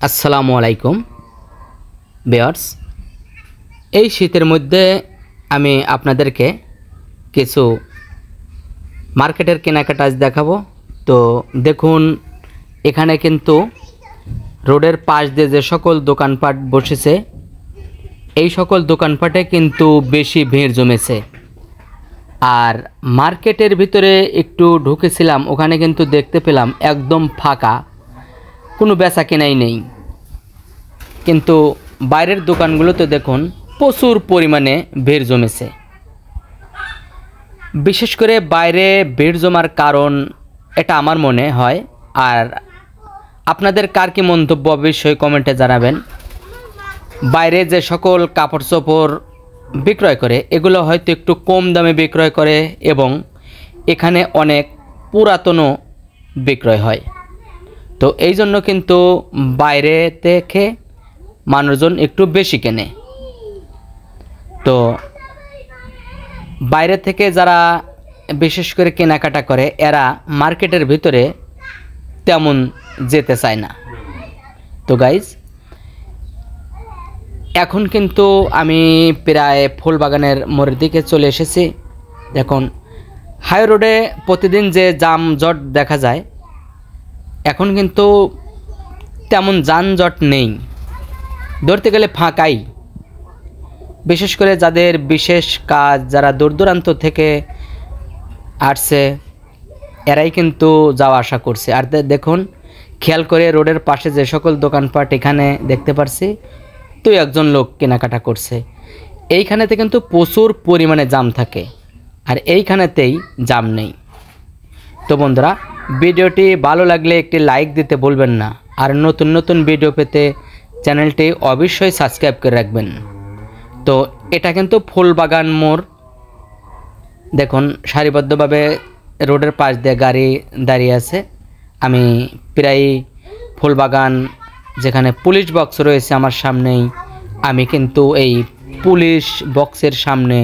আসসালামু আলাইকুম ভিউয়ার্স, এই শীতের মধ্যে আমি আপনাদেরকে কিছু মার্কেটের কেনাকাটা দেখাবো। তো দেখুন, এখানে কিন্তু রোডের পাশ দিয়ে যে সকল দোকানপাট বসেছে, এই সকল দোকানপাটে কিন্তু বেশি ভিড় জমেছে। আর মার্কেটের ভিতরে একটু ঢুকেছিলাম, ওখানে কিন্তু দেখতে পেলাম একদম ফাঁকা, কোনো বেচা কেনাই নেই। কিন্তু বাইরের দোকানগুলোতে দেখুন প্রচুর পরিমাণে ভিড় জমেছে। বিশেষ করে বাইরে ভিড় জমার কারণ এটা আমার মনে হয়। আর আপনাদের কার কি মন্তব্য অবশ্যই কমেন্টে জানাবেন। বাইরে যে সকল কাপড় চোপড় বিক্রয় করে, এগুলো হয়তো একটু কম দামে বিক্রয় করে এবং এখানে অনেক পুরাতনও বিক্রয় হয়। তো এই জন্য কিন্তু বাইরে থেকে মানুষজন একটু বেশি কেনে। তো বাইরে থেকে যারা বিশেষ করে কেনাকাটা করে, এরা মার্কেটের ভিতরে তেমন যেতে চায় না। তো গাইজ, এখন কিন্তু আমি প্রায় ফুলবাগানের মোড়ের দিকে চলে এসেছি। দেখুন, হাই রোডে প্রতিদিন যে যানজট দেখা যায়, এখন কিন্তু তেমন যানজট নেই, ধরতে গেলে ফাঁকাই। বিশেষ করে যাদের বিশেষ কাজ, যারা দূর দূরান্ত থেকে আসছে, এরাই কিন্তু যাওয়া আসা করছে। আর দেখুন, খেয়াল করে রোডের পাশে যে সকল দোকানপাট এখানে দেখতে পারছি, তো একজন লোক কেনাকাটা করছে। এইখানেতে কিন্তু প্রচুর পরিমাণে জাম থাকে, আর এইখানেতেই জাম নেই। তো বন্ধুরা, ভিডিওটি ভালো লাগলে একটি লাইক দিতে ভুলবেন না। আর নতুন নতুন ভিডিও পেতে চ্যানেলটি অবশ্যই সাবস্ক্রাইব করে রাখবেন। তো এটা কিন্তু ফুলবাগান মোড়। দেখুন, সারিবদ্ধভাবে রোডের পাশ দিয়ে গাড়ি দাঁড়িয়ে আছে। আমি প্রায় ফুলবাগান, যেখানে পুলিশ বক্স রয়েছে আমার সামনেই, আমি কিন্তু এই পুলিশ বক্সের সামনে